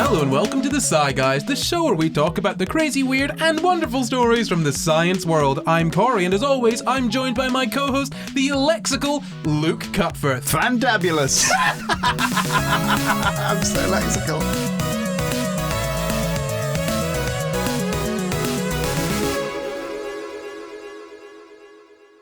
Hello and welcome to the SCI Guys, the show where we talk about the crazy, weird and wonderful stories from the science world. I'm Corey, and as always, I'm joined by my co-host, the lexical Luke Cutforth. Fantabulous! I'm so lexical.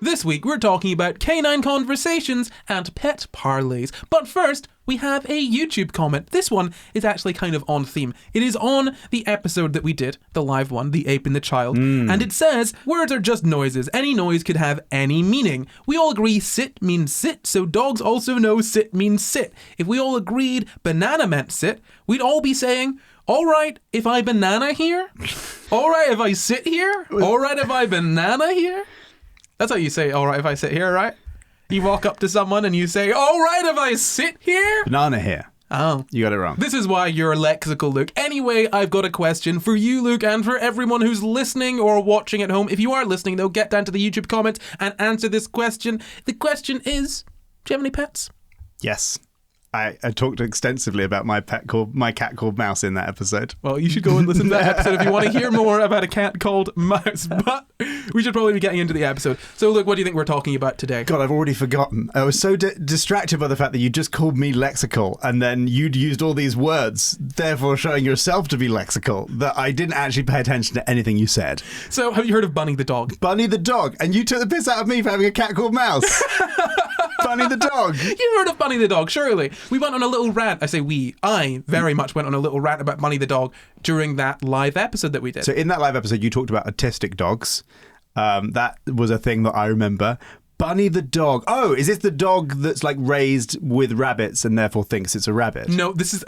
This week we're talking about canine conversations and pet parlays. But first, we have a YouTube comment. This one is actually kind of on theme. It is on the episode that we did, the live one, The Ape and the Child. And it says, words are just noises. Any noise could have any meaning. We all agree sit means sit, so dogs also know sit means sit. If we all agreed banana meant sit, we'd all be saying, all right, if I banana here? All right, if I sit here? All right, if I banana here? That's how you say, all right, if I sit here, right? You walk up to someone and you say, all right, if I sit here? Banana here. Oh. You got it wrong. This is why you're lexical, Luke. Anyway, I've got a question for you, Luke, and for everyone who's listening or watching at home. If you are listening, though, get down to the YouTube comments and answer this question. The question is, do you have any pets? Yes. I talked extensively about my cat called Mouse in that episode. Well, you should go and listen to that episode if you want to hear more about a cat called Mouse. But we should probably be getting into the episode. So, look, what do you think we're talking about today? God, I've already forgotten. I was so distracted by the fact that you just called me lexical and then you'd used all these words, therefore showing yourself to be lexical, that I didn't actually pay attention to anything you said. So, have you heard of Bunny the dog? Bunny the dog. And you took the piss out of me for having a cat called Mouse. Bunny the dog. You've heard of Bunny the dog, surely. We went on a little rant. I very much went on a little rant about Bunny the dog during that live episode that we did. So in that live episode, you talked about autistic dogs. That was a thing that I remember. Bunny the dog. Oh, is this the dog that's like raised with rabbits and therefore thinks it's a rabbit? No, this is...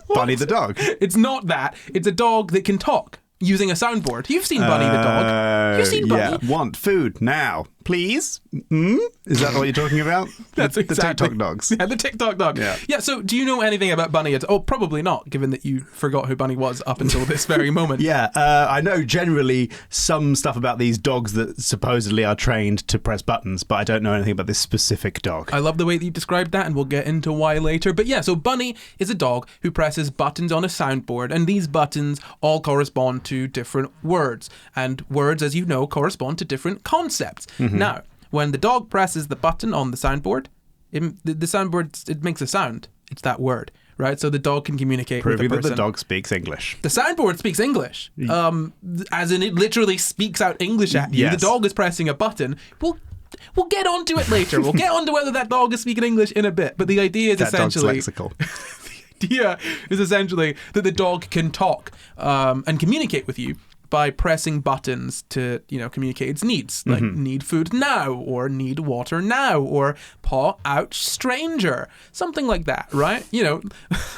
Bunny the dog. It's not that. It's a dog that can talk using a soundboard. You've seen Bunny the dog. You've seen Bunny. Yeah. Want food now, please? Is that what you're talking about? That's the exactly. TikTok dogs. Yeah, the TikTok dog. Yeah, so do you know anything about Bunny? Oh, probably not, given that you forgot who Bunny was up until this very moment. Yeah, I know generally some stuff about these dogs that supposedly are trained to press buttons, but I don't know anything about this specific dog. I love the way that you described that, and we'll get into why later. But yeah, so Bunny is a dog who presses buttons on a soundboard, and these buttons all correspond to different words. And words, as you know, correspond to different concepts. Now, when the dog presses the button on the soundboard, the soundboard, it makes a sound. It's that word, right? So the dog can communicate with the person. Proving that the dog speaks English. The soundboard speaks English, as in it literally speaks out English at you. Yes. The dog is pressing a button. We'll get onto it later. We'll get onto whether that dog is speaking English in a bit. But the idea is essentially... Dog's lexical. The idea is essentially that the dog can talk and communicate with you by pressing buttons to, communicate its needs, like need food now, or need water now, or paw out stranger, something like that, right?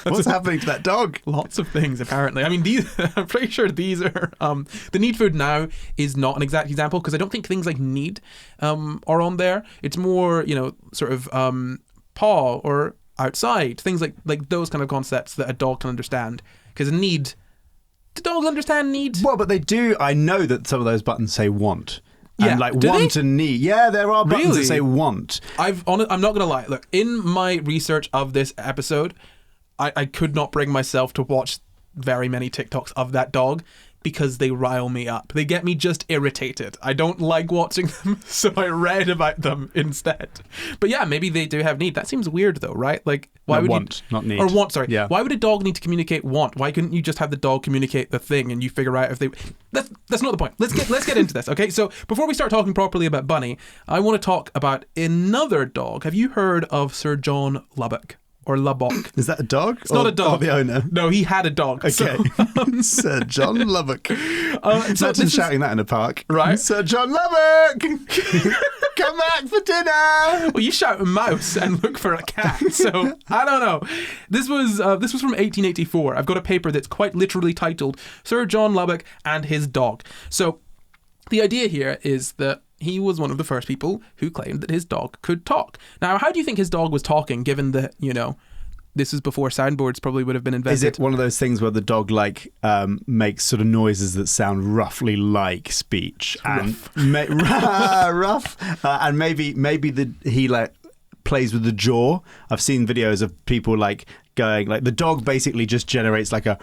What's happening to that dog? Lots of things, apparently. I mean, I'm pretty sure these are, the need food now is not an exact example, because I don't think things like need are on there. It's more, sort of paw or outside, things like those kind of concepts that a dog can understand, because need... Do dogs understand need? Well, but they do. I know that some of those buttons say want. Yeah, and do want they? and need. Yeah, there are buttons Really? that say want. I'm not going to lie. Look, in my research of this episode, I could not bring myself to watch very many TikToks of that dog because they rile me up. They get me just irritated. I don't like watching them, so I read about them instead. But yeah, maybe they do have need. That seems weird though, right? Like, why would want, not need. Or want, sorry. Yeah. Why would a dog need to communicate want? Why couldn't you just have the dog communicate the thing and you figure out if they... That's not the point. Let's get into this, okay? So before we start talking properly about Bunny, I want to talk about another dog. Have you heard of Sir John Lubbock? Or Lubbock. Is that a dog? It's not a dog. Or the owner? No, he had a dog. Okay. So, Sir John Lubbock. Imagine shouting that in a park. Right. Sir John Lubbock! Come back for dinner! Well, you shout a mouse and look for a cat. So, I don't know. This was from 1884. I've got a paper that's quite literally titled Sir John Lubbock and His Dog. So, the idea here is that he was one of the first people who claimed that his dog could talk. Now, how do you think his dog was talking, given that, this is before soundboards probably would have been invented? Is it one of those things where the dog makes sort of noises that sound roughly like speech? Rough. And maybe he plays with the jaw. I've seen videos of people going, like the dog basically just generates like a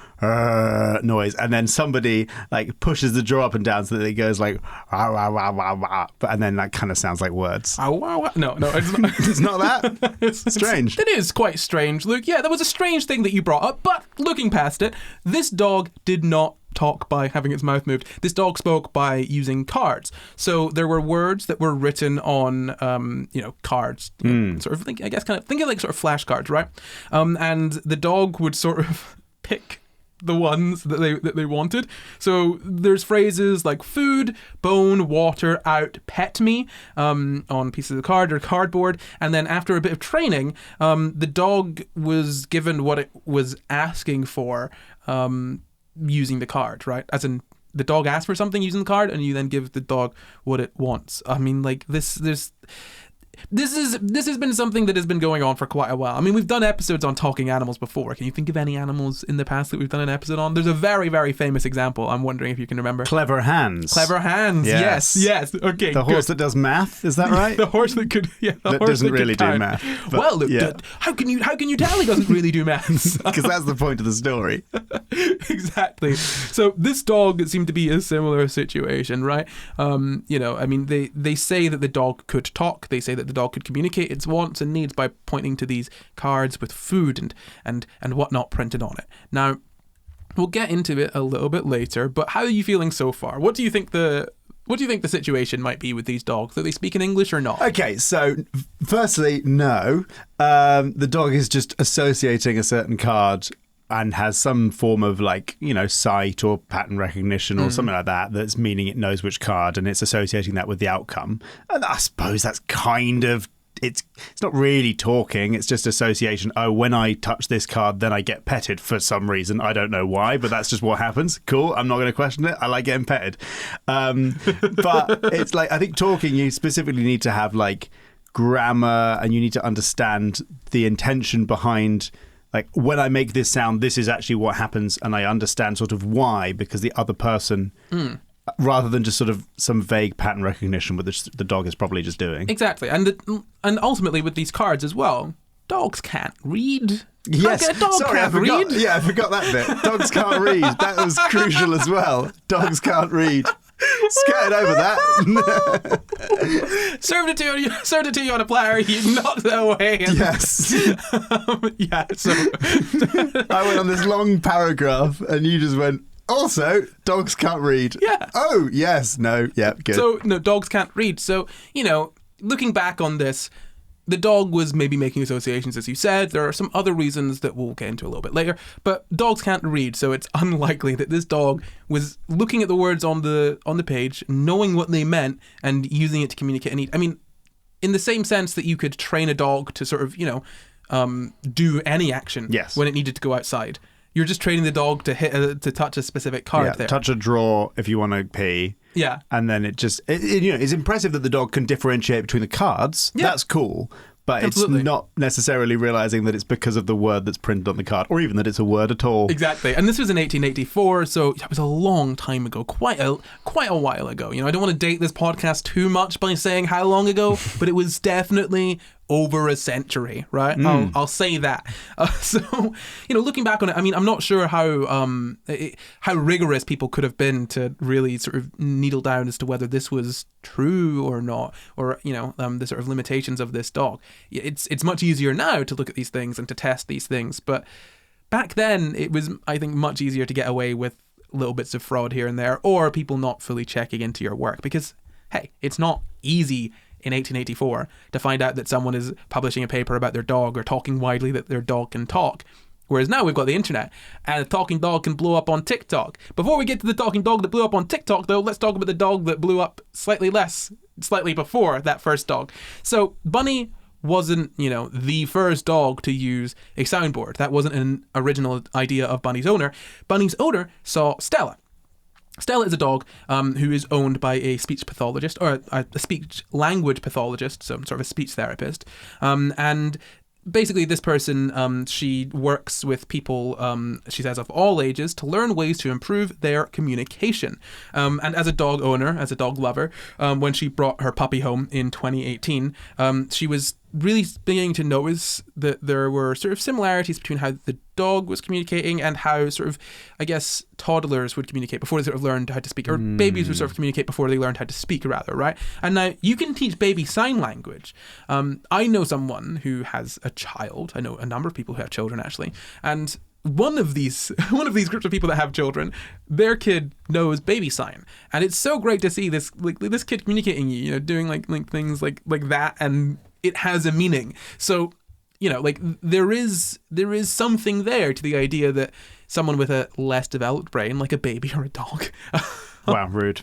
noise, and then somebody like pushes the jaw up and down so that it goes like wah, wah, wah, wah, wah, and then that kind of sounds like words. No, it's not. It's not that. It's strange. It is quite strange, Luke. Yeah, that was a strange thing that you brought up, but looking past it, this dog did not talk by having its mouth moved. This dog spoke by using cards. So there were words that were written on, cards. Sort of think of like sort of flashcards, right? And the dog would sort of pick the ones that they wanted. So there's phrases like food, bone, water, out, pet me, on pieces of card or cardboard. And then after a bit of training, the dog was given what it was asking for, using the card, right? As in, the dog asks for something using the card, and you then give the dog what it wants. I mean, like this has been something that has been going on for quite a while. I mean, we've done episodes on talking animals before. Can you think of any animals in the past that we've done an episode on? There's a very, very famous example. I'm wondering if you can remember. Clever Hands. Clever Hands. Yes. Okay. The horse that does math. Is that right? The horse that could. Yeah. That doesn't really do math. But, well, look, how can you tell he doesn't really do maths? Because that's the point of the story. Exactly. So this dog seemed to be a similar situation, right? I mean, they say that the dog could talk. They say that the dog could communicate its wants and needs by pointing to these cards with food and whatnot printed on it. Now, we'll get into it a little bit later, but how are you feeling so far? What do you think the situation might be with these dogs? Do they speak in English or not? Okay, so firstly, no. The dog is just associating a certain card and has some form of sight or pattern recognition or something like that, that's meaning it knows which card, and it's associating that with the outcome. And I suppose that's kind of, it's not really talking, it's just association. Oh, when I touch this card, then I get petted for some reason. I don't know why, but that's just what happens. Cool, I'm not going to question it. I like getting petted. But it's like, I think talking, you specifically need to have like grammar, and you need to understand the intention behind, like, when I make this sound, this is actually what happens, and I understand sort of why, because the other person, rather than just sort of some vague pattern recognition, which the dog is probably just doing. Exactly. And ultimately with these cards as well, dogs can't read. Yes, a dog sorry, can't I forgot. read. Yeah, I forgot that bit. Dogs can't read. That was crucial as well. Dogs can't read. Skirted over that. Served it to you on a platter. You knocked it away. Yes. So I went on this long paragraph, and you just went, also, dogs can't read. Yeah. Oh, yes. No. Yeah, good. So, no, dogs can't read. So, looking back on this, the dog was maybe making associations, as you said. There are some other reasons that we'll get into a little bit later, but dogs can't read, so it's unlikely that this dog was looking at the words on the page, knowing what they meant, and using it to communicate and eat. I mean, in the same sense that you could train a dog to sort of, do any action when it needed to go outside. You're just training the dog to touch a specific card there. Touch a drawer if you want to pee. Yeah. And then it's impressive that the dog can differentiate between the cards. Yeah. That's cool. But Absolutely. It's not necessarily realizing that it's because of the word that's printed on the card, or even that it's a word at all. Exactly. And this was in 1884, so it was a long time ago, quite a while ago. I don't want to date this podcast too much by saying how long ago, but it was definitely over a century, right? I'll say that. So, looking back on it, I mean, I'm not sure how rigorous people could have been to really sort of needle down as to whether this was true or not, or the sort of limitations of this dog. It's much easier now to look at these things and to test these things, but back then it was, I think, much easier to get away with little bits of fraud here and there, or people not fully checking into your work, because hey, it's not easy in 1884 to find out that someone is publishing a paper about their dog or talking widely that their dog can talk. Whereas now we've got the internet, and a talking dog can blow up on TikTok. Before we get to the talking dog that blew up on TikTok, though, let's talk about the dog that blew up slightly before that first dog. So Bunny wasn't, the first dog to use a soundboard. That wasn't an original idea of Bunny's owner. Bunny's owner saw Stella. Stella is a dog who is owned by a speech pathologist, or a speech language pathologist, so sort of a speech therapist. And basically this person, she works with people, she says, of all ages to learn ways to improve their communication. And as a dog owner, as a dog lover, when she brought her puppy home in 2018, she was really beginning to notice that there were sort of similarities between how the dog was communicating and how sort of, I guess, toddlers would communicate before they sort of learned how to speak, or babies would sort of communicate before they learned how to speak, rather, right? And now you can teach baby sign language. I know someone who has a child. I know a number of people who have children, actually, and one of these groups of people that have children, their kid knows baby sign, and it's so great to see this this kid communicating, doing like things like that, and it has a meaning. So, there is something there to the idea that someone with a less developed brain, like a baby or a dog. Wow, rude.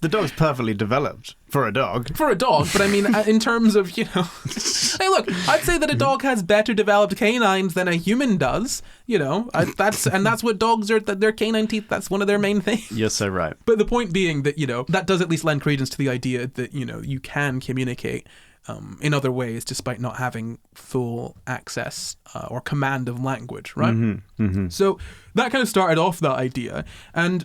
The dog's perfectly developed for a dog. For a dog, but I mean, in terms of, hey, look, I'd say that a dog has better developed canines than a human does. That's what dogs are. That their canine teeth. That's one of their main things. You're so right. But the point being that that does at least lend credence to the idea that you can communicate in other ways despite not having full access or command of language, right? Mm-hmm, mm-hmm. So that kind of started off that idea, and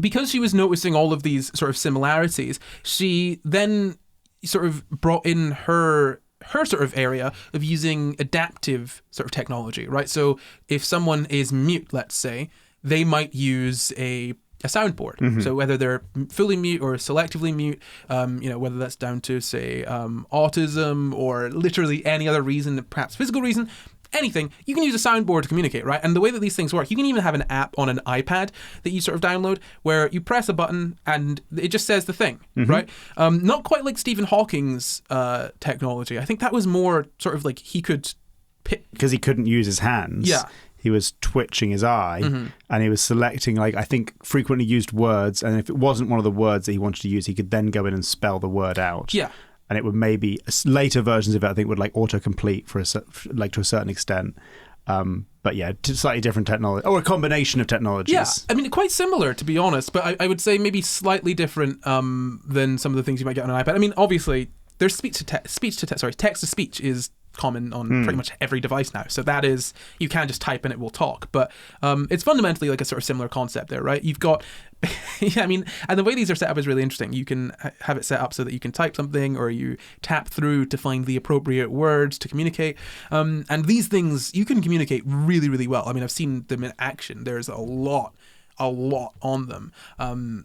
because she was noticing all of these sort of similarities, she then sort of brought in her sort of area of using adaptive sort of technology, right? So if someone is mute, let's say, they might use a soundboard. Mm-hmm. So whether they're fully mute or selectively mute, whether that's down to, say, autism or literally any other reason, perhaps physical reason, anything, you can use a soundboard to communicate, right? And the way that these things work, you can even have an app on an iPad that you sort of download where you press a button and it just says the thing, mm-hmm. right? Not quite like Stephen Hawking's technology. I think that was more sort of like he could pick... Because he couldn't use his hands. Yeah. He was twitching his eye, mm-hmm. and he was selecting, I think, frequently used words. And if it wasn't one of the words that he wanted to use, he could then go in and spell the word out. Yeah. And it would maybe later versions of it, I think, would autocomplete to a certain extent. But yeah, slightly different technology, or a combination of technologies. Yeah, I mean, quite similar, to be honest. But I would say maybe slightly different than some of the things you might get on an iPad. I mean, obviously, there's text to speech is common on pretty much every device now. So that is, you can just type and it will talk. But it's fundamentally like a sort of similar concept there, right? You've got, yeah, I mean, and the way these are set up is really interesting. You can have it set up so that you can type something or you tap through to find the appropriate words to communicate. And these things, you can communicate really, really well. I mean, I've seen them in action. There's a lot on them.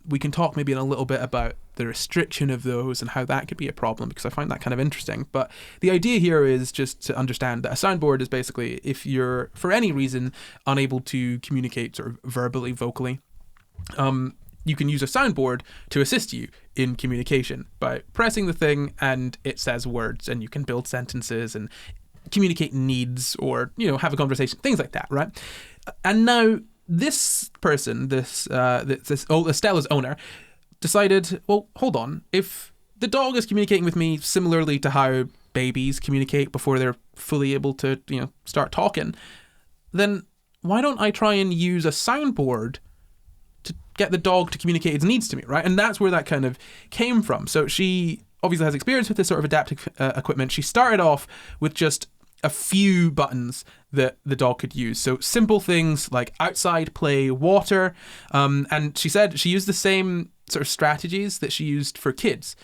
We can talk maybe in a little bit about the restriction of those and how that could be a problem, because I find that kind of interesting. But the idea here is just to understand that a soundboard is basically if you're, for any reason, unable to communicate sort of verbally, vocally, you can use a soundboard to assist you in communication by pressing the thing and it says words and you can build sentences and communicate needs or, have a conversation, things like that, right? And now this person, Stella's owner, decided, well, hold on. If the dog is communicating with me similarly to how babies communicate before they're fully able to, start talking, then why don't I try and use a soundboard to get the dog to communicate its needs to me, right? And that's where that kind of came from. So she obviously has experience with this sort of adaptive equipment. She started off with just a few buttons that the dog could use. So simple things like outside, play, water. And she said she used the same sort of strategies that she used for kids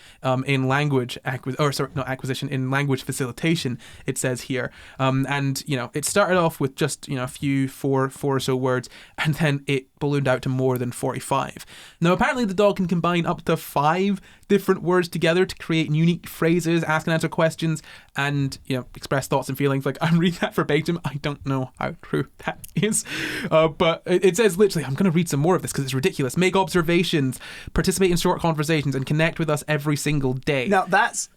in language acquisition, in language facilitation, it says here. And, it started off with just, a few, four or so words, and then it ballooned out to more than 45. Now, apparently the dog can combine up to 5 different words together to create unique phrases, ask and answer questions, and, express thoughts and feelings. Like, I'm reading that verbatim. I don't know how true that is. But it says literally, I'm going to read some more of this because it's ridiculous. Make observations, participate in short conversations, and connect with us every single day. Now, that's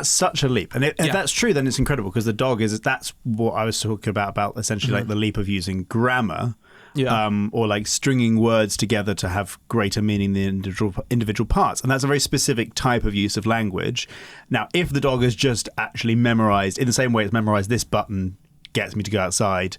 such a leap. And if that's true, then it's incredible, because the dog that's what I was talking about essentially like the leap of using grammar. Yeah. Or like stringing words together to have greater meaning than individual parts. And that's a very specific type of use of language. Now, if the dog has just actually memorized, in the same way it's memorized, this button gets me to go outside,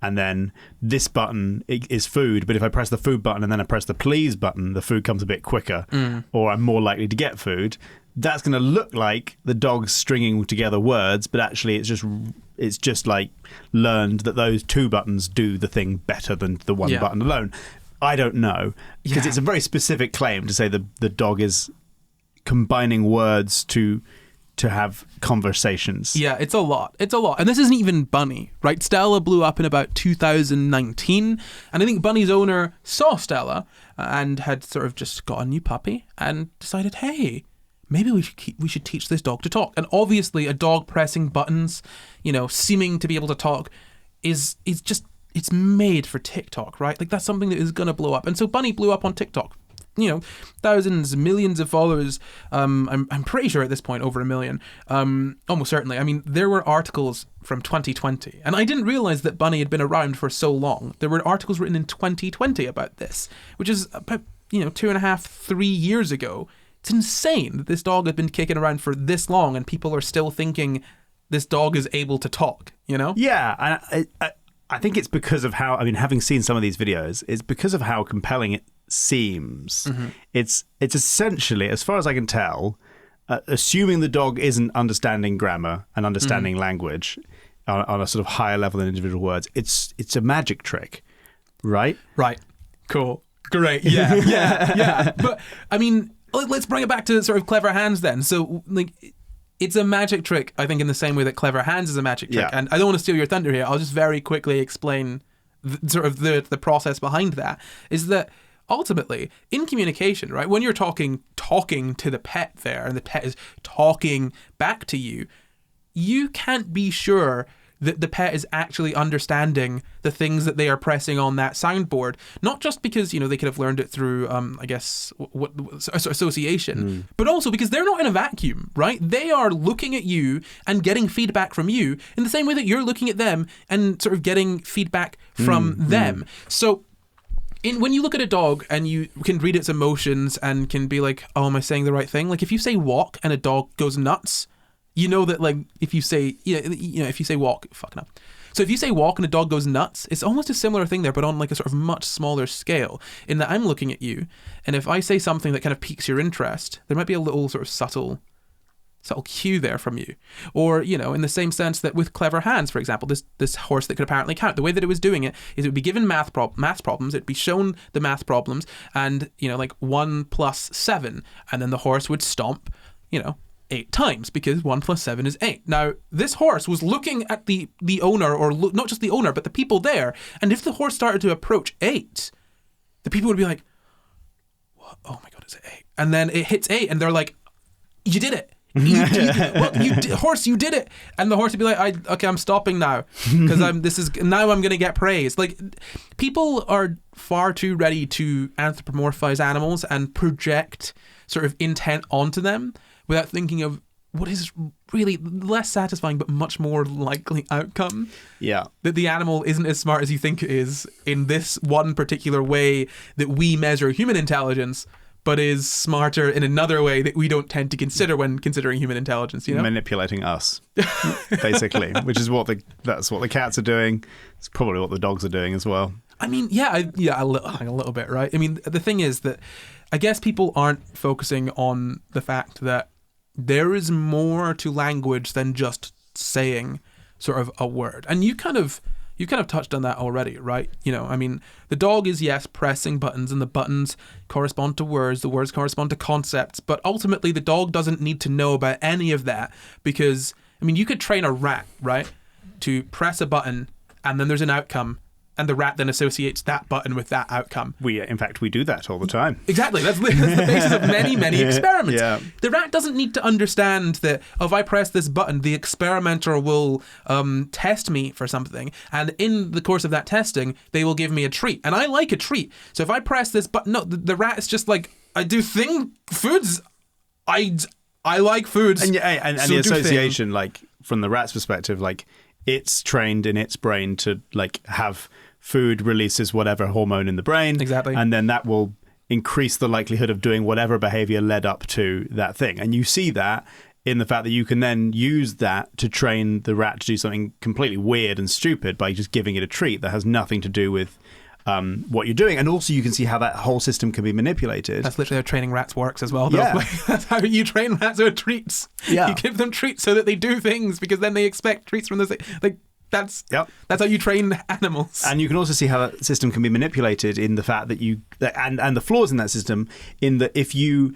and then this button is food, but if I press the food button and then I press the please button, the food comes a bit quicker, or I'm more likely to get food. That's going to look like the dog's stringing together words, but actually it's just like learned that those 2 buttons do the thing better than the 1 button alone. I don't know, because it's a very specific claim to say the dog is combining words to to have conversations. Yeah, it's a lot. It's a lot. And this isn't even Bunny, right? Stella blew up in about 2019. And I think Bunny's owner saw Stella and had sort of just got a new puppy and decided, hey, maybe we should teach this dog to talk. And obviously a dog pressing buttons, seeming to be able to talk is just, it's made for TikTok, right? Like that's something that is going to blow up. And so Bunny blew up on TikTok. Thousands, millions of followers. I'm pretty sure at this point over 1 million. Almost certainly. I mean, there were articles from 2020, and I didn't realize that Bunny had been around for so long. There were articles written in 2020 about this, which is about 2.5, 3 years ago. It's insane that this dog had been kicking around for this long, and people are still thinking this dog is able to talk. Yeah, and I think it's because of how. I mean, having seen some of these videos, it's because of how compelling it seems. Mm-hmm. It's essentially, as far as I can tell, assuming the dog isn't understanding grammar and understanding language on a sort of higher level than individual words, it's a magic trick, right? Right. Cool. Great. Yeah. But I mean, let's bring it back to sort of Clever Hands then. So it's a magic trick, I think, in the same way that Clever Hands is a magic trick. Yeah. And I don't want to steal your thunder here. I'll just very quickly explain the process behind that. Is that ultimately, in communication, right, when you're talking to the pet there and the pet is talking back to you, you can't be sure that the pet is actually understanding the things that they are pressing on that soundboard. Not just because, they could have learned it through, association, but also because they're not in a vacuum, right? They are looking at you and getting feedback from you in the same way that you're looking at them and sort of getting feedback from them. So when you look at a dog and you can read its emotions and can be like, oh, am I saying the right thing? Like if you say walk and a dog goes nuts, you know that like if you say, if you say walk, fucking up. So if you say walk and a dog goes nuts, it's almost a similar thing there, but on like a sort of much smaller scale in that I'm looking at you. And if I say something that kind of piques your interest, there might be a little sort of subtle cue there from you. Or, in the same sense that with Clever Hands, for example, this horse that could apparently count, the way that it was doing it is it would be given math problems, it'd be shown the math problems and, like 1 plus 7, and then the horse would stomp, 8 times because 1 plus 7 is 8. Now, this horse was looking at the owner, or not just the owner, but the people there, and if the horse started to approach 8, the people would be like, what? Oh my God, it's 8. And then it hits 8 and they're like, you did it. Horse, you did it. And the horse would be like, okay, I'm stopping now because I'm going to get praise. Like, people are far too ready to anthropomorphize animals and project sort of intent onto them without thinking of what is really less satisfying but much more likely outcome. Yeah. That the animal isn't as smart as you think it is in this one particular way that we measure human intelligence, but is smarter in another way that we don't tend to consider when considering human intelligence, Manipulating us, basically, which is that's what the cats are doing. It's probably what the dogs are doing as well. I mean, a little bit, right? I mean, the thing is that I guess people aren't focusing on the fact that there is more to language than just saying sort of a word. And you kind of touched on that already, right? I mean, the dog is, yes, pressing buttons, and the buttons correspond to words, the words correspond to concepts, but ultimately the dog doesn't need to know about any of that because, I mean, you could train a rat, right, to press a button and then there's an outcome, and the rat then associates that button with that outcome. In fact, we do that all the time. Exactly. That's the basis of many, many experiments. Yeah. The rat doesn't need to understand that, if I press this button, the experimenter will test me for something. And in the course of that testing, they will give me a treat. And I like a treat. So if I press this button, no, the rat is just like, I do foods. I like foods. And the association, like, from the rat's perspective, like, it's trained in its brain to, like, have food releases whatever hormone in the brain. Exactly. And then that will increase the likelihood of doing whatever behavior led up to that thing. And you see that in the fact that you can then use that to train the rat to do something completely weird and stupid by just giving it a treat that has nothing to do with what you're doing. And also you can see how that whole system can be manipulated. That's literally how training rats works as well, though. Yeah. That's how you train rats with treats. Yeah. You give them treats so that they do things because then they expect treats from the... Like, that's how you train animals. And you can also see how that system can be manipulated in the fact that and the flaws in that system, in that if you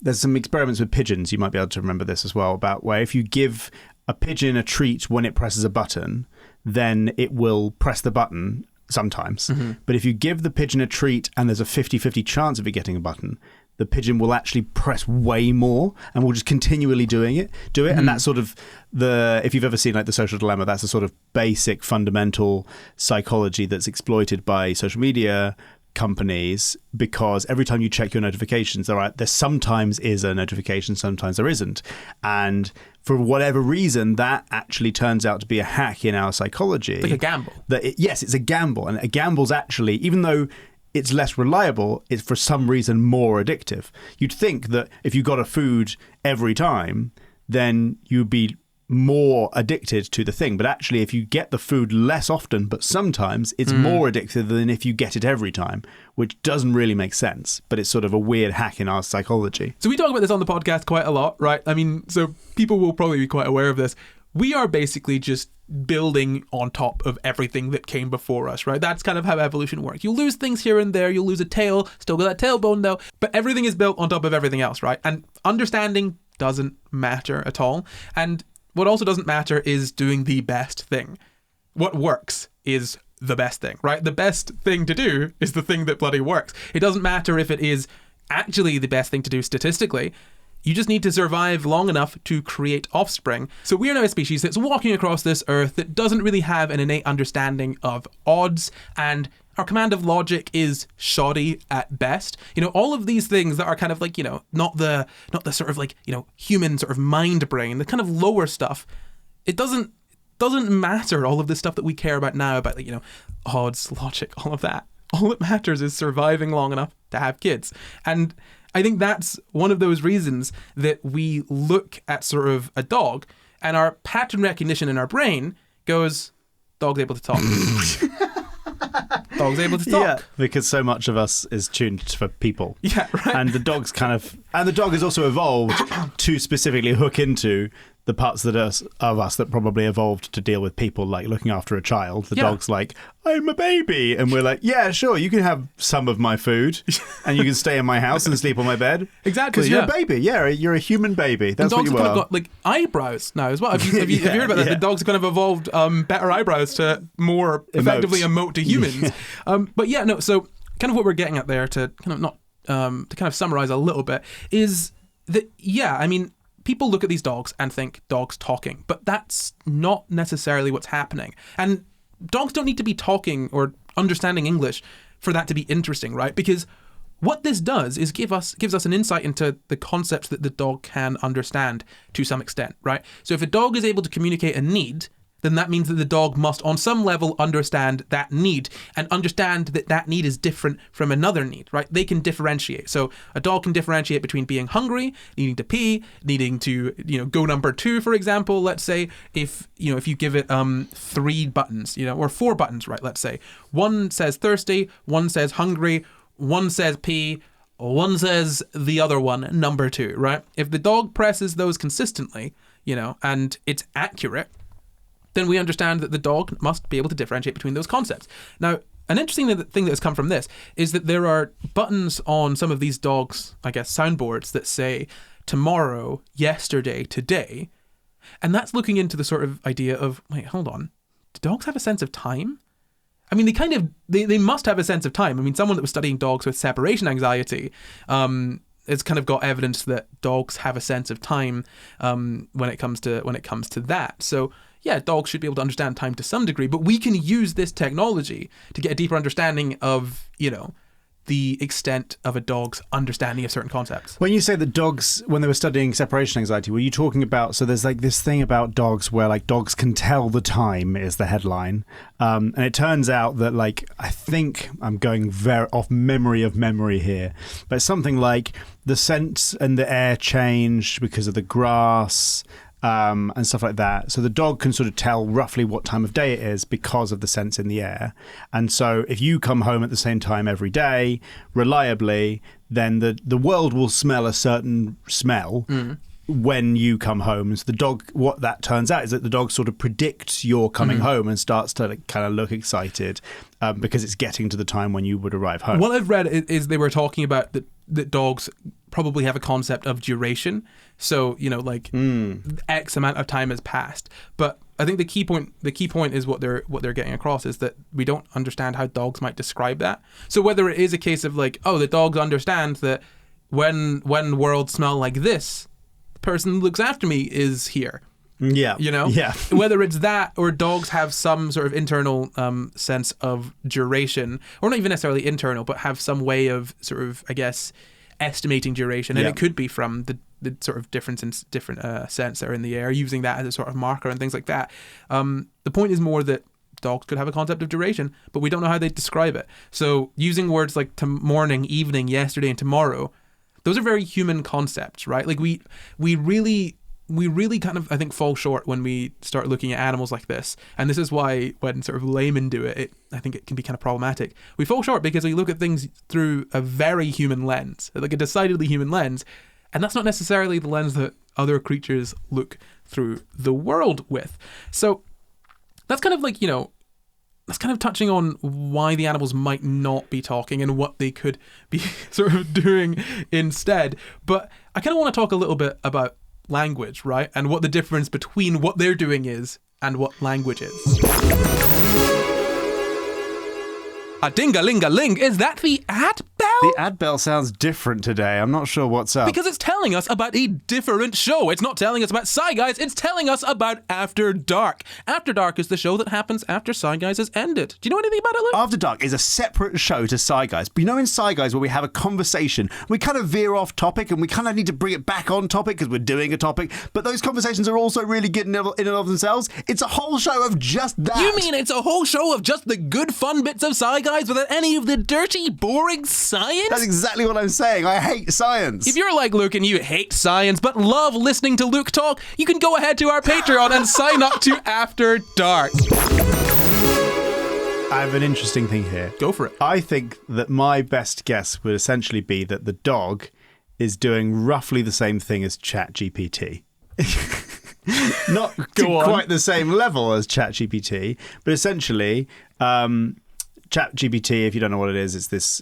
there's some experiments with pigeons. You might be able to remember this as well, about where if you give a pigeon a treat when it presses a button, then it will press the button sometimes. But if you give the pigeon a treat and there's a 50-50 chance of it getting a button, the pigeon will actually press way more and will just continually do it. And that's sort of if you've ever seen like The Social Dilemma, that's a sort of basic fundamental psychology that's exploited by social media companies, because every time you check your notifications, there sometimes is a notification, sometimes there isn't. And for whatever reason, that actually turns out to be a hack in our psychology. Like a gamble. Yes, it's a gamble. And a gamble's actually, even though it's less reliable, it's for some reason more addictive. You'd think that if you got a food every time, then you'd be more addicted to the thing. But actually, if you get the food less often, but sometimes, it's more addictive than if you get it every time, which doesn't really make sense. But it's sort of a weird hack in our psychology. So we talk about this on the podcast quite a lot, right? I mean, so people will probably be quite aware of this. We are basically just building on top of everything that came before us, right? That's kind of how evolution works. You'll lose things here and there. You'll lose a tail, still got that tailbone though, but everything is built on top of everything else, right? And understanding doesn't matter at all. And what also doesn't matter is doing the best thing. What works is the best thing, right? The best thing to do is the thing that bloody works. It doesn't matter if it is actually the best thing to do statistically. You just need to survive long enough to create offspring. So we are now a species that's walking across this earth that doesn't really have an innate understanding of odds, and our command of logic is shoddy at best. You know, all of these things that are kind of like, you know, not the sort of like, you know, human sort of mind brain, the kind of lower stuff. It doesn't matter, all of the stuff that we care about now, about, like, you know, odds, logic, all of that. All that matters is surviving long enough to have kids. And I think that's one of those reasons that we look at sort of a dog and our pattern recognition in our brain goes, dog's able to talk. Dog's able to talk. Yeah, because so much of us is tuned for people. Yeah, right. And the dog has also evolved to specifically hook into the parts of us that probably evolved to deal with people, like looking after a child. The dog's like, I'm a baby. And we're like, yeah, sure, you can have some of my food and you can stay in my house and sleep on my bed. Exactly. Because you're a baby. Yeah, you're a human baby. That's what you are. And dogs have kind of got like eyebrows now as well. Have you heard about that? The dogs have kind of evolved better eyebrows to more effectively emote to humans. But yeah, no, so kind of what we're getting at there, to kind of not to kind of summarize a little bit, is that, yeah, I mean, people look at these dogs and think dogs talking, but that's not necessarily what's happening. And dogs don't need to be talking or understanding English for that to be interesting, right? Because what this does is gives us an insight into the concepts that the dog can understand to some extent, right? So if a dog is able to communicate a need, then that means that the dog must on some level understand that need, and understand that that need is different from another need, right? They can differentiate. So a dog can differentiate between being hungry, needing to pee, needing to, you know, go number 2, for example. Let's say if you give it 3 buttons, you know, or 4 buttons, right? Let's say one says thirsty, one says hungry, one says pee, one says the other one, number 2, right? If the dog presses those consistently, you know, and it's accurate, then we understand that the dog must be able to differentiate between those concepts. Now, an interesting thing that has come from this is that there are buttons on some of these dogs, I guess, soundboards that say tomorrow, yesterday, today. And that's looking into the sort of idea of, wait, hold on, do dogs have a sense of time? I mean, they must have a sense of time. I mean, someone that was studying dogs with separation anxiety has kind of got evidence that dogs have a sense of time when it comes to that. So yeah, dogs should be able to understand time to some degree, but we can use this technology to get a deeper understanding of, you know, the extent of a dog's understanding of certain concepts. When you say that dogs, when they were studying separation anxiety, were you talking about, so there's like this thing about dogs where like dogs can tell the time is the headline. And it turns out that, like, I think I'm going very off memory here, but something like the scent and the air changed because of the grass, and stuff like that. So the dog can sort of tell roughly what time of day it is because of the scents in the air. And so if you come home at the same time every day, reliably, then the world will smell a certain smell when you come home. So the dog, what that turns out is that the dog sort of predicts you're coming home and starts to like, kind of look excited because it's getting to the time when you would arrive home. What I've read is they were talking about that dogs probably have a concept of duration. So, you know, like X amount of time has passed. But I think the key point is what they're getting across is that we don't understand how dogs might describe that. So whether it is a case of like, oh, the dogs understand that when worlds smell like this, the person who looks after me is here. Yeah. You know? Yeah. Whether it's that or dogs have some sort of internal sense of duration, or not even necessarily internal, but have some way of sort of, I guess, estimating duration. And it could be from the sort of different scents that are in the air, using that as a sort of marker and things like that. The point is more that dogs could have a concept of duration, but we don't know how they describe it. So using words like morning, evening, yesterday, and tomorrow, those are very human concepts, right? Like we really kind of, I think, fall short when we start looking at animals like this. And this is why when sort of laymen do it, I think it can be kind of problematic. We fall short because we look at things through a very human lens, like a decidedly human lens. And that's not necessarily the lens that other creatures look through the world with. So that's kind of like, you know, that's kind of touching on why the animals might not be talking and what they could be sort of doing instead. But I kind of want to talk a little bit about language, right? And what the difference between what they're doing is and what language is. A ding-a-ling-a-ling, is that the ad bell? The ad bell sounds different today. I'm not sure what's up. Because it's telling us about a different show. It's not telling us about Sci Guys, it's telling us about After Dark. After Dark is the show that happens after Sci Guys has ended. Do you know anything about it, Luke? After Dark is a separate show to Sci Guys. But you know in Sci Guys where we have a conversation, we kind of veer off topic and we kind of need to bring it back on topic because we're doing a topic. But those conversations are also really good in and of themselves. It's a whole show of just that. You mean it's a whole show of just the good fun bits of Sci Guys without any of the dirty, boring science? That's exactly what I'm saying. I hate science. If you're like Luke and you hate science but love listening to Luke talk, you can go ahead to our Patreon and sign up to After Dark. I have an interesting thing here. Go for it. I think that my best guess would essentially be that the dog is doing roughly the same thing as ChatGPT. Not to quite the same level as ChatGPT, but essentially ChatGPT, if you don't know what it is, it's this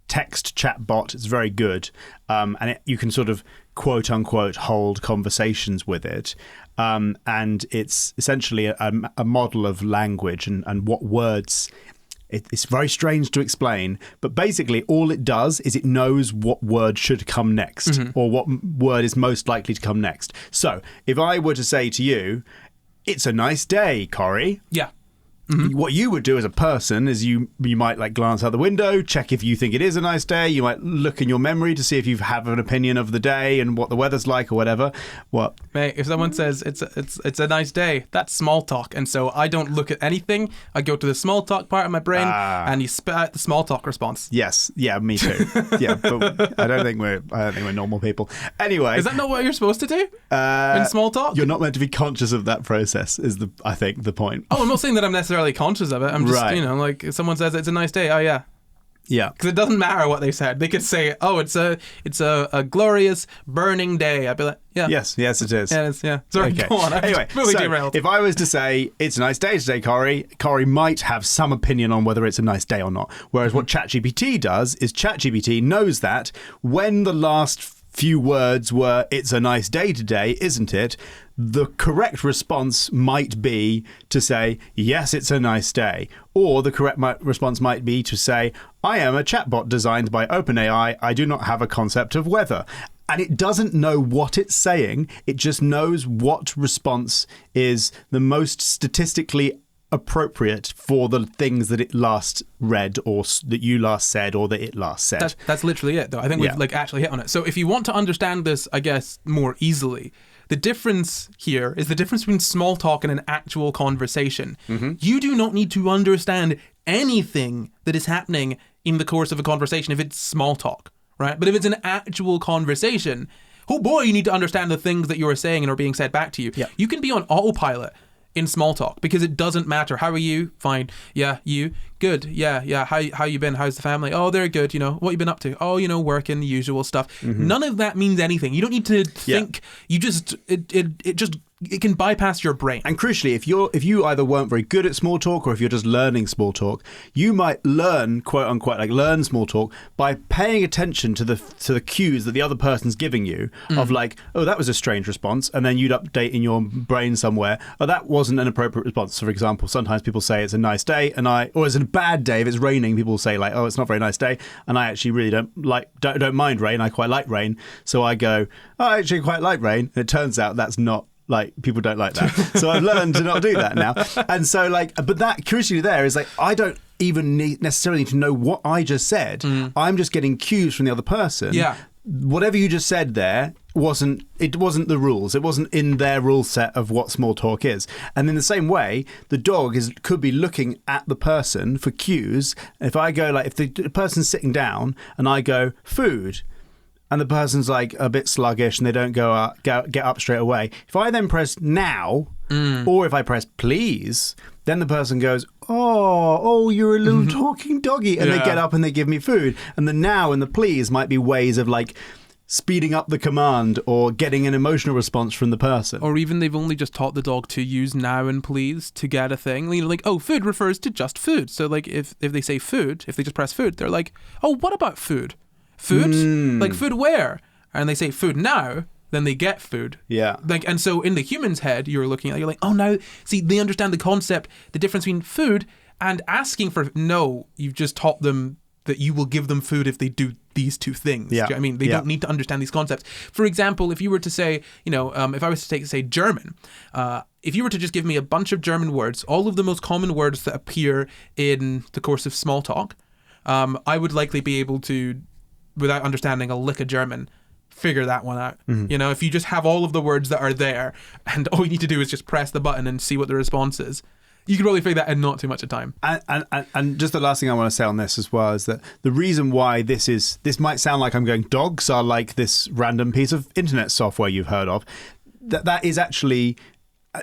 text chatbot. It's very good, and you can sort of quote unquote hold conversations with it, and it's essentially a model of language and what words. It's very strange to explain, but basically all it does is it knows what word should come next, or what word is most likely to come next. So if I were to say to you, "It's a nice day, Corey," Yeah. what you would do as a person is you might like glance out the window, check if you think it is a nice day. You might look in your memory to see if you have an opinion of the day and what the weather's like or whatever. What? Mate, if someone says it's a nice day, that's small talk. And so I don't look at anything. I go to the small talk part of my brain and you spit out the small talk response. Yes. Yeah, me too. Yeah, but I don't think we're normal people. Anyway. Is that not what you're supposed to do? In small talk? You're not meant to be conscious of that process is I think the point. Oh, I'm not saying that I'm necessarily conscious of it. I'm just, Right. you know, like if someone says it's a nice day. Oh yeah. Yeah. Because it doesn't matter what they said. They could say, "Oh, it's a glorious burning day." I'd be like, "Yeah, Yes, it is. yeah, yeah." Sorry, Okay. go on. I'm Anyway, fully so derailed. if I was to say it's a nice day today, Corey might have some opinion on whether it's a nice day or not. Whereas what ChatGPT does is ChatGPT knows that when the last few words were "it's a nice day today, isn't it?" the correct response might be to say, "Yes, it's a nice day." Or the correct response might be to say, "I am a chatbot designed by OpenAI. I do not have a concept of weather." And it doesn't know what it's saying. It just knows what response is the most statistically appropriate for the things that it last read or that you last said or that it last said. That's literally it, though. I think we've like actually hit on it. So if you want to understand this, I guess, more easily, the difference here is the difference between small talk and an actual conversation. You do not need to understand anything that is happening in the course of a conversation if it's small talk, right? But if it's an actual conversation, oh boy, you need to understand the things that you are saying and are being said back to you. You can be on autopilot in small talk because it doesn't matter. How are you? Fine. Yeah, you. good. Yeah. How you been? How's the family? Oh, they're good. What you been up to? Oh, working, the usual stuff. None of that means anything. You don't need to think. You just it can bypass your brain. And crucially, if you either weren't very good at small talk or if you're just learning small talk, you might learn, quote unquote, like learn small talk by paying attention to the cues that the other person's giving you of like, oh, that was a strange response, and then you'd update in your brain somewhere, oh, that wasn't an appropriate response. So for example, sometimes people say it's a nice day, or it's a bad day if it's raining. People say like, oh, it's not a very nice day, and I actually really don't mind rain. I quite like rain, so I go, oh, I actually quite like rain, and it turns out that's not. Like, people don't like that. So I've learned to not do that now. And so, like, but that curiosity there is like, I don't even necessarily need to know what I just said. I'm just getting cues from the other person. Yeah. Whatever you just said there wasn't the rules. It wasn't in their rule set of what small talk is. And in the same way, the dog could be looking at the person for cues. If I go, like, if the person's sitting down and I go, food, and the person's like a bit sluggish and they don't get up straight away. If I then press now, or if I press please, then the person goes, oh, you're a little talking doggy. And they get up and they give me food. And the now and the please might be ways of like speeding up the command or getting an emotional response from the person. Or even they've only just taught the dog to use now and please to get a thing. Like, oh, food refers to just food. So like if they say food, if they just press food, they're like, oh, what about food? Food? Like, food where? And they say food now, then they get food. Yeah. Like, and so in the human's head, you're like, oh, now, see, they understand the concept, the difference between food and asking for, no, you've just taught them that you will give them food if they do these two things. Yeah. Do you know what I mean? They don't need to understand these concepts. For example, if you were to say, if I was to say German, if you were to just give me a bunch of German words, all of the most common words that appear in the course of small talk, I would likely be able to, without understanding a lick of German, figure that one out. If you just have all of the words that are there and all you need to do is just press the button and see what the response is, you could probably figure that in not too much of time. And just the last thing I want to say on this as well is that the reason why this might sound like I'm going, dogs are like this random piece of internet software you've heard of, that is actually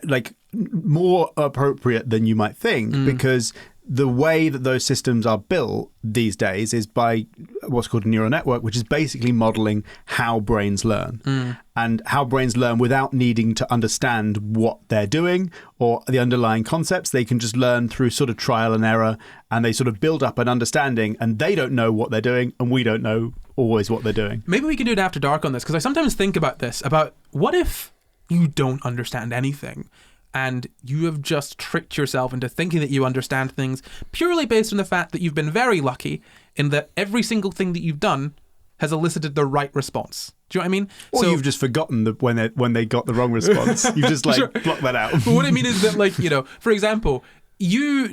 like more appropriate than you might think, because the way that those systems are built these days is by what's called a neural network, which is basically modeling how brains learn and how brains learn without needing to understand what they're doing or the underlying concepts. They can just learn through sort of trial and error, and they sort of build up an understanding, and they don't know what they're doing and we don't know always what they're doing. Maybe we can do it after dark on this, because I sometimes think about this, about what if you don't understand anything and you have just tricked yourself into thinking that you understand things purely based on the fact that you've been very lucky in that every single thing that you've done has elicited the right response. Do you know what I mean? Or you've just forgotten when they got the wrong response. You've just blocked that out. But what I mean is that, like, for example, you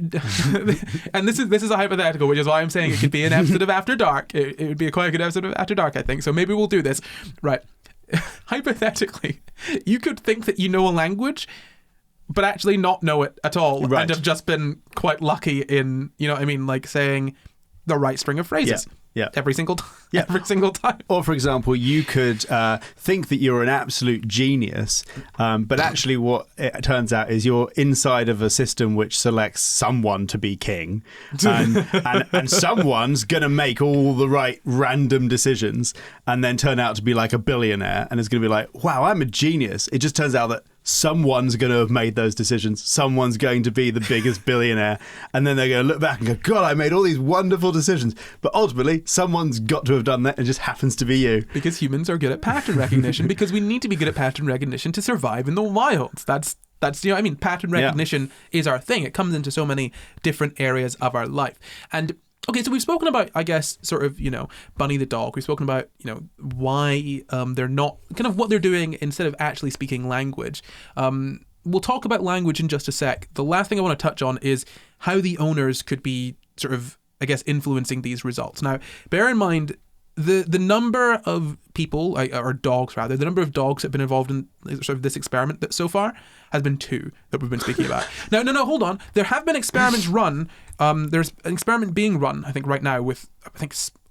and this is a hypothetical, which is why I'm saying it could be an episode of After Dark. It would be quite a good episode of After Dark, I think. So maybe we'll do this. Right. Hypothetically, you could think that you know a language, but actually not know it at all, right, and have just been quite lucky in, like saying the right string of phrases. Yeah. Every single time. Or, for example, you could think that you're an absolute genius, but actually what it turns out is you're inside of a system which selects someone to be king, and someone's going to make all the right random decisions and then turn out to be like a billionaire, and it's going to be like, wow, I'm a genius. It just turns out that someone's going to have made those decisions. Someone's going to be the biggest billionaire. And then they're going to look back and go, God, I made all these wonderful decisions. But ultimately, someone's got to have done that. It just happens to be you. Because humans are good at pattern recognition, because we need to be good at pattern recognition to survive in the wilds. That's pattern recognition is our thing. It comes into so many different areas of our life. And okay, so we've spoken about, I guess, sort of, Bunny the dog. We've spoken about, why they're not, kind of what they're doing instead of actually speaking language. We'll talk about language in just a sec. The last thing I want to touch on is how the owners could be sort of, I guess, influencing these results. Now, bear in mind, the number of people, or dogs rather, the number of dogs that have been involved in sort of this experiment that so far has been 2 that we've been speaking about. No, hold on. There have been experiments run. There's an experiment being run, I think, right now with,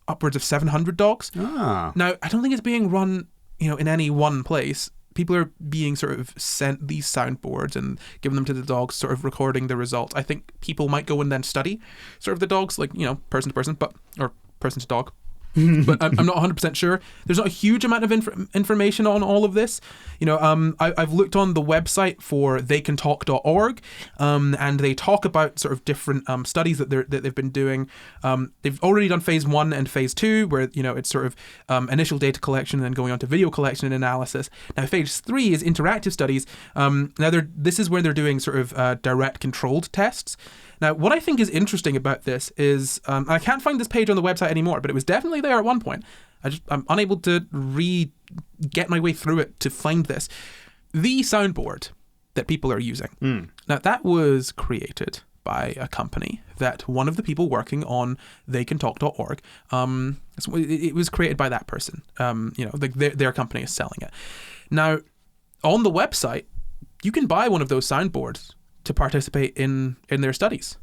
upwards of 700 dogs. Ah. Now, I don't think it's being run, in any one place. people are being sort of sent these soundboards and giving them to the dogs, sort of recording the results. I think people might go and then study sort of the dogs, like, you know, person to person, or person to dog. But I'm not 100% sure. There's not a huge amount of information on all of this. You know, I've looked on the website for theycantalk.org, and they talk about sort of different studies that they've been doing. They've already done phase 1 and phase 2, where, you know, it's sort of initial data collection and then going on to video collection and analysis. Now, phase 3 is interactive studies. This is where they're doing sort of direct controlled tests. Now, what I think is interesting about this is, I can't find this page on the website anymore, but it was definitely there at one point. I'm unable to get my way through it to find this. The soundboard that people are using. Now, that was created by a company that one of the people working on theycantalk.org, it was created by that person. You know, their company is selling it. Now, on the website, you can buy one of those soundboards to participate in their studies.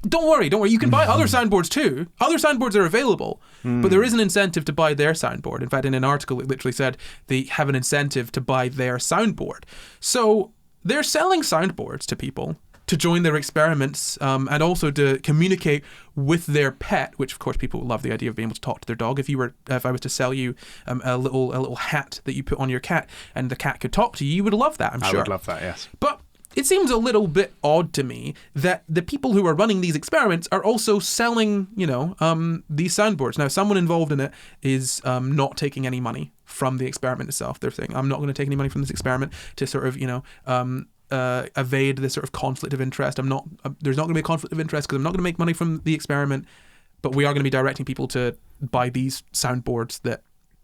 Don't worry. You can buy other soundboards too. Other soundboards are available, but there is an incentive to buy their soundboard. In fact, in an article, it literally said they have an incentive to buy their soundboard. So they're selling soundboards to people to join their experiments, and also to communicate with their pet, which of course people love the idea of being able to talk to their dog. If I was to sell you a little hat that you put on your cat and the cat could talk to you, you would love that, I'm sure. I would love that, yes. But it seems a little bit odd to me that the people who are running these experiments are also selling, you know, these soundboards. Now, someone involved in it is not taking any money from the experiment itself. They're saying, I'm not going to take any money from this experiment to sort of, you know, evade this sort of conflict of interest. There's not going to be a conflict of interest because I'm not going to make money from the experiment, but we are going to be directing people to buy these soundboards that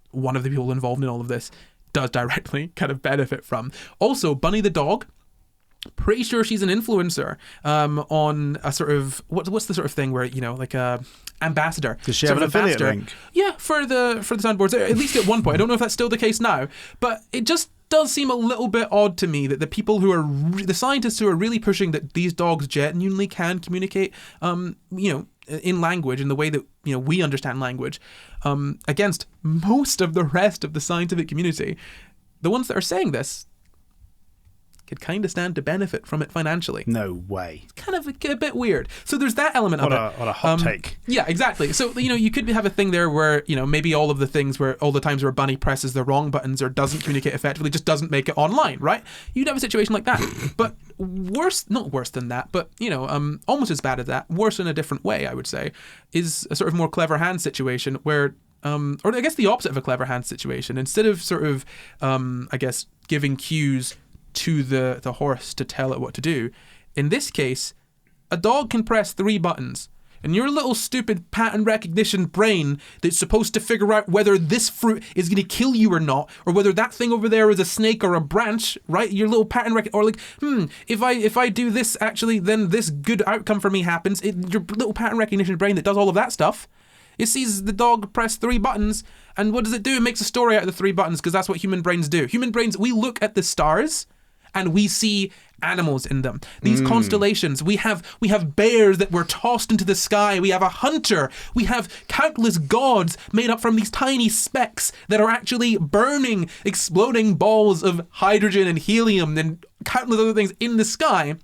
one of the people involved in all of this does directly kind of benefit from. Also, Bunny the dog, pretty sure she's an influencer on a sort of what's the sort of thing where, you know, like a ambassador. Does she have an affiliate link? Yeah, for the soundboards, at least at one point. I don't know if that's still the case now, but it just does seem a little bit odd to me that the people who are the scientists who are really pushing that these dogs genuinely can communicate, you know, in language, in the way that, you know, we understand language, against most of the rest of the scientific community, the ones that are saying this could kind of stand to benefit from it financially. No way. It's kind of a bit weird. So there's that element of it. What a hot take. Yeah, exactly. So, you know, you could have a thing there where, you know, maybe all the times where Bunny presses the wrong buttons or doesn't communicate effectively, just doesn't make it online, right? You'd have a situation like that. But not worse than that, but, you know, almost as bad as that, worse in a different way, I would say, is a sort of more clever hand situation where, or I guess the opposite of a clever hand situation. Instead of sort of, I guess, giving cues to the horse to tell it what to do, in this case, a dog can press 3 buttons, and your little stupid pattern recognition brain that's supposed to figure out whether this fruit is going to kill you or not, or whether that thing over there is a snake or a branch, right? Your little pattern or like, if I do this, actually, then this good outcome for me happens. Your little pattern recognition brain that does all of that stuff, it sees the dog press 3 buttons, and what does it do? It makes a story out of the 3 buttons, because that's what human brains do. Human brains, we look at the stars and we see animals in them. These constellations, we have bears that were tossed into the sky. We have a hunter. We have countless gods made up from these tiny specks that are actually burning, exploding balls of hydrogen and helium and countless other things in the sky.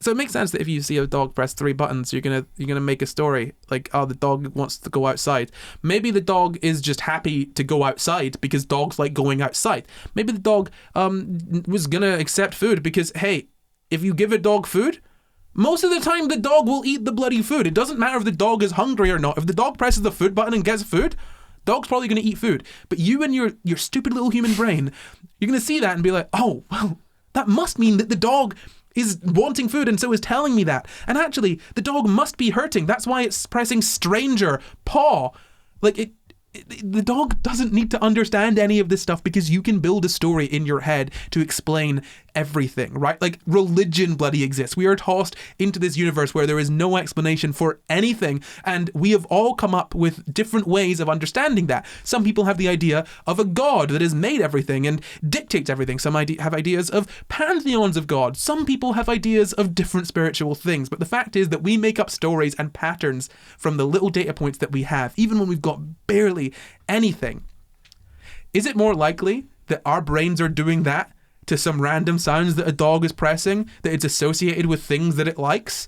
So it makes sense that if you see a dog press 3 buttons, you're gonna make a story like, oh, the dog wants to go outside. Maybe the dog is just happy to go outside because dogs like going outside. Maybe the dog was gonna accept food because, hey, if you give a dog food, most of the time the dog will eat the bloody food. It doesn't matter if the dog is hungry or not. If the dog presses the food button and gets food, dog's probably gonna eat food. But you and your stupid little human brain, you're gonna see that and be like, oh, well, that must mean that the dog is wanting food and so is telling me that. And actually, the dog must be hurting. That's why it's pressing stranger, paw. Like, the dog doesn't need to understand any of this stuff because you can build a story in your head to explain everything, right? Like, religion bloody exists. We are tossed into this universe where there is no explanation for anything, and we have all come up with different ways of understanding that. Some people have the idea of a god that has made everything and dictates everything. Some have ideas of pantheons of gods. Some people have ideas of different spiritual things. But the fact is that we make up stories and patterns from the little data points that we have, even when we've got barely anything. Is it more likely that our brains are doing that to some random sounds that a dog is pressing, that it's associated with things that it likes?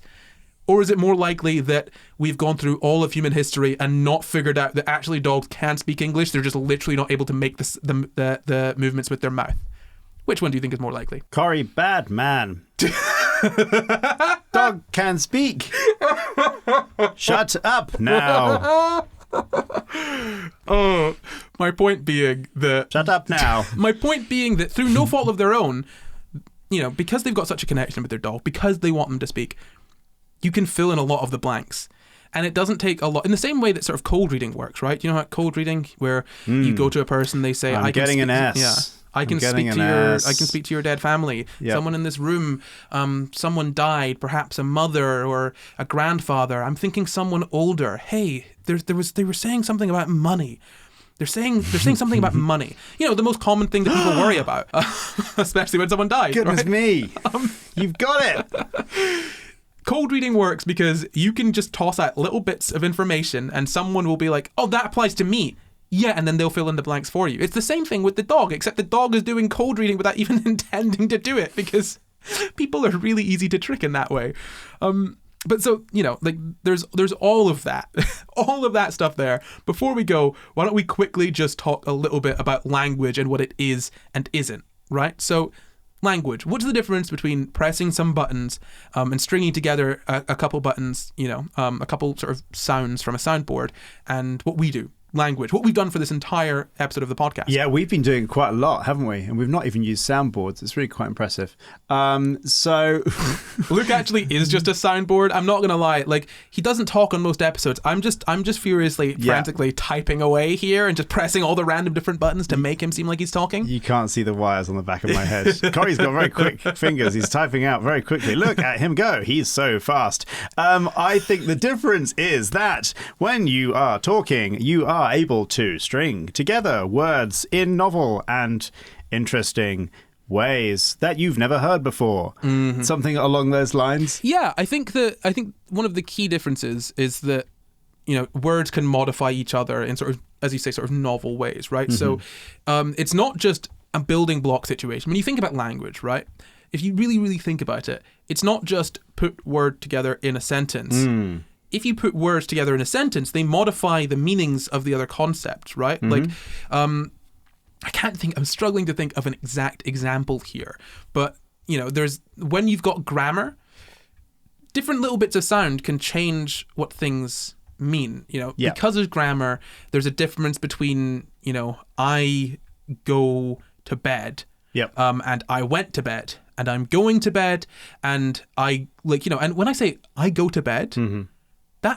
Or is it more likely that we've gone through all of human history and not figured out that actually dogs can speak English? They're just literally not able to make the movements with their mouth. Which one do you think is more likely? Corey, bad man. Dog can speak. Shut up now. Oh, my point being that... Shut up now. My point being that through no fault of their own, because they've got such a connection with their dog, because they want them to speak, you can fill in a lot of the blanks. And it doesn't take a lot, in the same way that sort of cold reading works, right? You know how cold reading, where you go to a person, they say, I'm getting an S. Yeah. I can speak to your dead family. Yep. Someone in this room, someone died, perhaps a mother or a grandfather. I'm thinking someone older. Hey, they were saying something about money. They're saying something about money. The most common thing that people worry about, especially when someone dies. Goodness right? me, you've got it. Cold reading works because you can just toss out little bits of information and someone will be like, oh, that applies to me. Yeah, and then they'll fill in the blanks for you. It's the same thing with the dog, except the dog is doing cold reading without even intending to do it, because people are really easy to trick in that way. But so, there's all of that, all of that stuff there. Before we go, why don't we quickly just talk a little bit about language and what it is and isn't, right? So language, what's the difference between pressing some buttons and stringing together a couple buttons, a couple sort of sounds from a soundboard, and what we do? Language, what we've done for this entire episode of the podcast. Yeah, we've been doing quite a lot, haven't we? And we've not even used soundboards. It's really quite impressive. So Luke actually is just a soundboard. I'm not gonna lie, he doesn't talk on most episodes. I'm just furiously, frantically typing away here and just pressing all the random different buttons to make him seem like he's talking. You can't see the wires on the back of my head. Corey's got very quick fingers. He's typing out very quickly. Look at him go. He's so fast. I think the difference is that when you are talking, you are able to string together words in novel and interesting ways that you've never heard before. Mm-hmm. Something along those lines. Yeah, I think one of the key differences is that words can modify each other in sort of, as you say, sort of novel ways, right? Mm-hmm. So it's not just a building block situation. When you think about language, right? If you really, really think about it, it's not just put word together in a sentence. If you put words together in a sentence, they modify the meanings of the other concepts, right? Mm-hmm. I'm struggling to think of an exact example here, but there's, when you've got grammar, different little bits of sound can change what things mean, because of grammar, there's a difference between, I go to bed, and I went to bed, and I'm going to bed, and and when I say I go to bed, mm-hmm.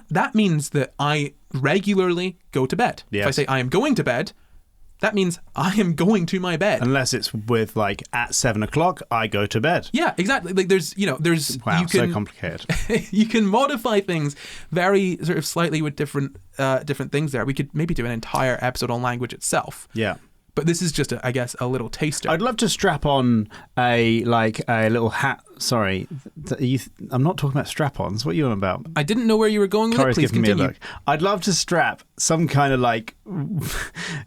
That means that I regularly go to bed. Yes. If I say I am going to bed, that means I am going to my bed. Unless it's with at 7:00, I go to bed. Yeah, exactly. There's wow, so complicated. You can modify things very sort of slightly with different things there. We could maybe do an entire episode on language itself. Yeah. But this is just, a little taster. I'd love to strap on a little hat. Sorry, I'm not talking about strap-ons. What are you on about? I didn't know where you were going with it. Please continue. Me a look. I'd love to strap some kind of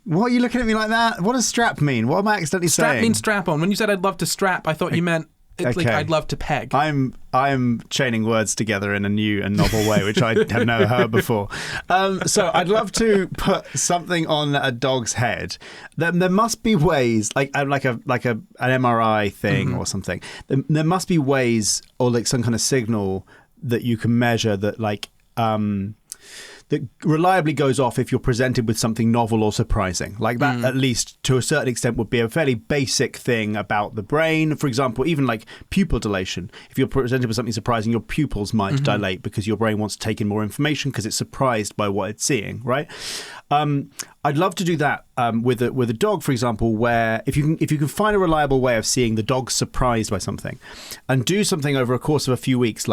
What are you looking at me like that? What does strap mean? What am I accidentally saying? Strap means strap on. When you said I'd love to strap, I thought you meant okay. I'd love to peg. I'm chaining words together in a new and novel way, which I have never heard before. So I'd love to put something on a dog's head. There must be ways, like an MRI thing mm-hmm. or something. There must be ways, or some kind of signal that you can measure that that reliably goes off if you're presented with something novel or surprising. That, at least to a certain extent, would be a fairly basic thing about the brain. For example, even pupil dilation. If you're presented with something surprising, your pupils might mm-hmm. dilate because your brain wants to take in more information because it's surprised by what it's seeing, right? I'd love to do that with a dog, for example, where if you can find a reliable way of seeing the dog surprised by something and do something over a course of a few weeks,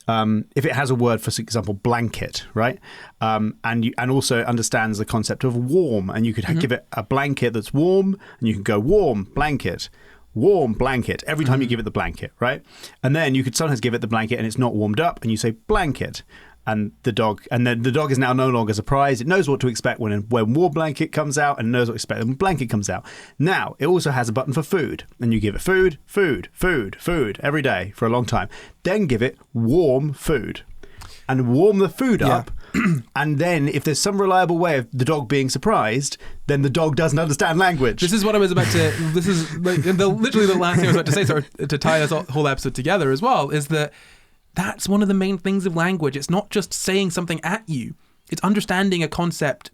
if it has a word, for example, blanket, right? And also understands the concept of warm, and you could mm-hmm. give it a blanket that's warm, and you can go warm blanket every time mm-hmm. you give it the blanket, right? And then you could sometimes give it the blanket and it's not warmed up, and you say blanket. and then the dog is now no longer surprised. It knows what to expect when warm blanket comes out, and knows what to expect when blanket comes out. Now it also has a button for food, and you give it food every day for a long time. Then give it warm food, and warm the food up. And then if there's some reliable way of the dog being surprised, then the dog doesn't understand language. This is what I was about to. This is like literally the last thing I was about to say, sort of to tie this whole episode together as well, is that that's one of the main things of language. It's not just saying something at you. It's understanding a concept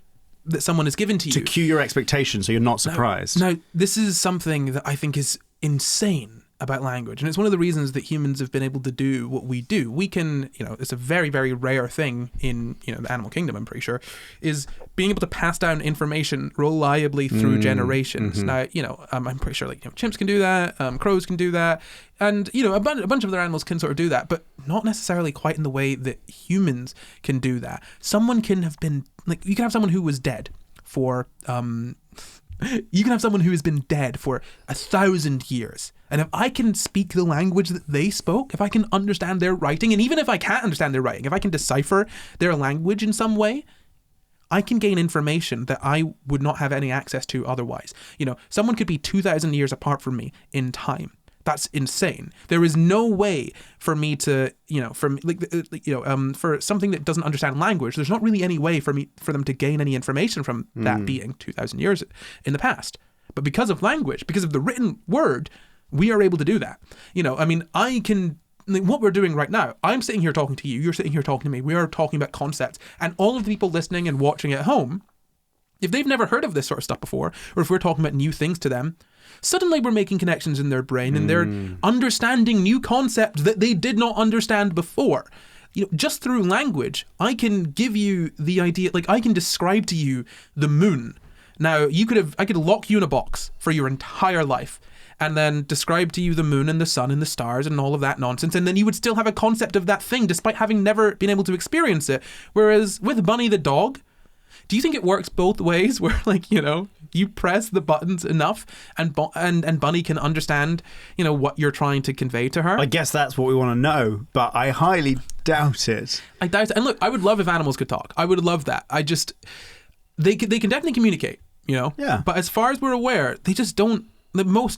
that someone has given to you. To cue your expectations so you're not surprised. Now, this is something that I think is insane about language. And it's one of the reasons that humans have been able to do what we do. We can, it's a very, very rare thing in, the animal kingdom, I'm pretty sure, is being able to pass down information reliably through generations. Now, I'm pretty sure chimps can do that, crows can do that, and, a bunch of other animals can sort of do that, but not necessarily quite in the way that humans can do that. Someone can have been, you can have someone who was dead for, you can have someone who has been dead for 1,000 years. And if I can speak the language that they spoke, if I can understand their writing, and even if I can't understand their writing, if I can decipher their language in some way, I can gain information that I would not have any access to otherwise. Someone could be 2,000 years apart from me in time. That's insane. There is no way for me to, for something that doesn't understand language, there's not really any way for them to gain any information from that being 2,000 years in the past. But because of language, because of the written word, we are able to do that. I can, what we're doing right now, I'm sitting here talking to you, you're sitting here talking to me, we are talking about concepts, and all of the people listening and watching at home, if they've never heard of this sort of stuff before, or if we're talking about new things to them, suddenly we're making connections in their brain and they're understanding new concepts that they did not understand before. Just through language, I can give you the idea, I can describe to you the moon. Now, I could lock you in a box for your entire life and then describe to you the moon and the sun and the stars and all of that nonsense, and then you would still have a concept of that thing despite having never been able to experience it. Whereas with Bunny the dog, do you think it works both ways, where you press the buttons enough and Bunny can understand what you're trying to convey to her? I guess that's what we want to know, but I highly doubt it. I doubt it. And look, I would love if animals could talk. I would love that. They can definitely communicate, Yeah. But as far as we're aware, they just don't.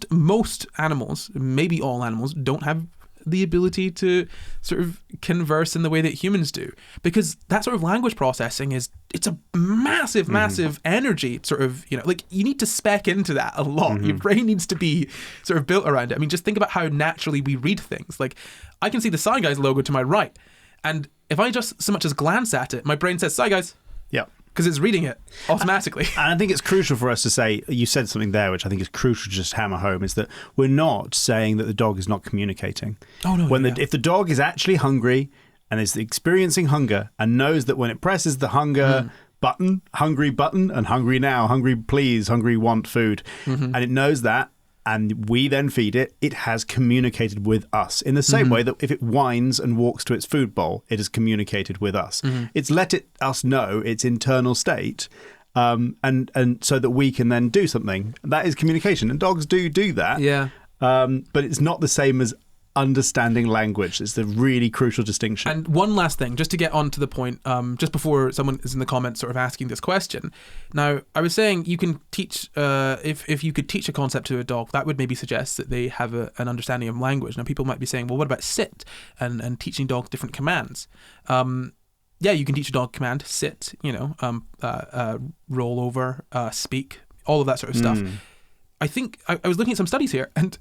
Most animals, maybe all animals, don't have the ability to sort of converse in the way that humans do, because that sort of language processing it's a massive energy sort of, you need to spec into that a lot. Your brain needs to be sort of built around it. Just think about how naturally we read things. I can see the SCI GUYS logo to my right, and if I just so much as glance at it, my brain says SCI GUYS. Yeah. Because it's reading it automatically. And I think it's crucial for us to say, you said something there which I think is crucial to just hammer home, is that we're not saying that the dog is not communicating. Oh, no. If the dog is actually hungry and is experiencing hunger and knows that when it presses the hunger button, hungry button, and hungry now, hungry please, hungry want food, and it knows that, and we then feed it, it has communicated with us in the same way that if it whines and walks to its food bowl, it has communicated with us. It's let us know its internal state, and so that we can then do something. That is communication, and dogs do that. Yeah. But it's not the same as understanding language. It's the really crucial distinction. And one last thing, just to get on to the point, just before someone is in the comments sort of asking this question. Now, I was saying you can teach, if you could teach a concept to a dog, that would maybe suggest that they have an understanding of language. Now, people might be saying, well, what about sit and teaching dogs different commands? Yeah, you can teach a dog command, sit, roll over, speak, all of that sort of stuff. I think I was looking at some studies here, and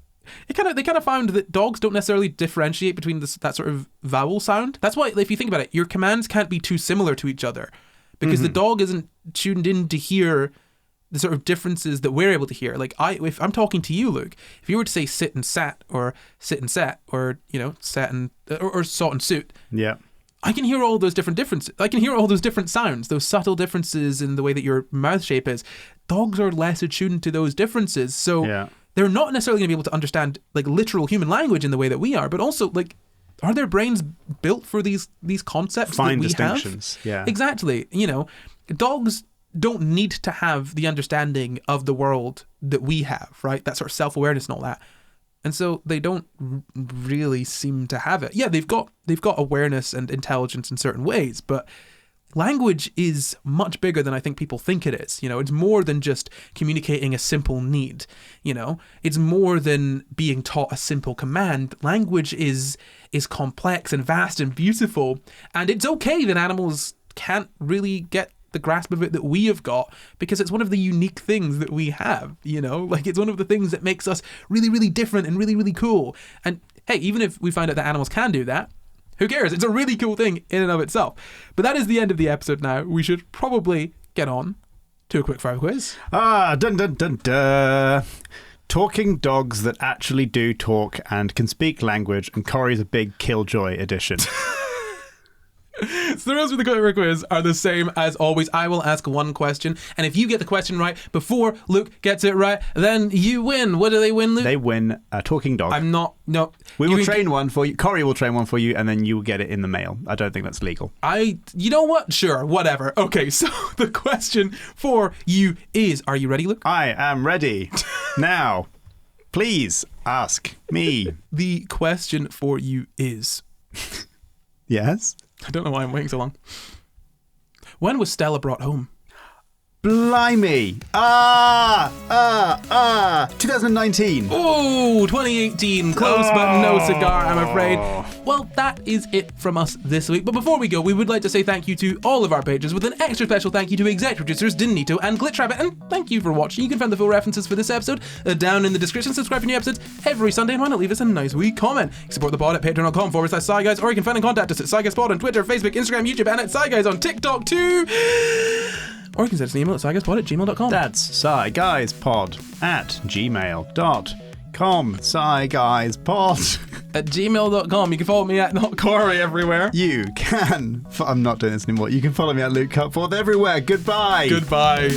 they kind of found that dogs don't necessarily differentiate between that sort of vowel sound. That's why, if you think about it, your commands can't be too similar to each other, because the dog isn't tuned in to hear the sort of differences that we're able to hear. If I'm talking to you, Luke, if you were to say sit and sat, or sit and sat, or sat and or sought and suit, yeah, I can hear all those different differences. I can hear all those different sounds, those subtle differences in the way that your mouth shape is. Dogs are less attuned to those differences, so they're not necessarily going to be able to understand literal human language in the way that we are, but also are their brains built for these concepts? Fine that we distinctions. Have? Yeah, exactly. Dogs don't need to have the understanding of the world that we have, right? That sort of self-awareness and all that. And so they don't really seem to have it. Yeah, they've got awareness and intelligence in certain ways, but language is much bigger than I think people think it is. It's more than just communicating a simple need. It's more than being taught a simple command. Language is complex and vast and beautiful, and it's okay that animals can't really get the grasp of it that we have got, because it's one of the unique things that we have, it's one of the things that makes us really, really different and really, really cool. And hey, even if we find out that animals can do that, who cares? It's a really cool thing in and of itself. But that is the end of the episode now. We should probably get on to a quick fire quiz. Dun dun dun dun. Talking dogs that actually do talk and can speak language, and Corey's a big killjoy edition. So the rules for the quick quiz are the same as always. I will ask one question, and if you get the question right before Luke gets it right, then you win. What do they win, Luke? They win a talking dog. No. We will train one for you. Corey will train one for you, and then you will get it in the mail. I don't think that's legal. You know what? Sure, whatever. Okay, so the question for you is, are you ready, Luke? I am ready. Now, please ask me. The question for you is... Yes? I don't know why I'm waiting so long. When was Stella brought home? Blimey. 2019. Oh, 2018. Close, but no cigar, I'm afraid. Well, that is it from us this week. But before we go, we would like to say thank you to all of our pages, with an extra special thank you to exec producers Dinito and Glitchrabbit. And thank you for watching. You can find the full references for this episode down in the description. Subscribe for new episodes every Sunday, and why not leave us a nice wee comment. You can support the pod at patreon.com/SCI Guys, or you can find and contact us at SCI Guys Pod on Twitter, Facebook, Instagram, YouTube, and at SCI Guys on TikTok too. Or you can send us an email at sciguyspod@gmail.com. That's sciguyspod@gmail.com. sciguyspod @gmail.com. You can follow me at Not Corey everywhere. You can. I'm not doing this anymore. You can follow me at Luke Cutforth everywhere. Goodbye. Goodbye.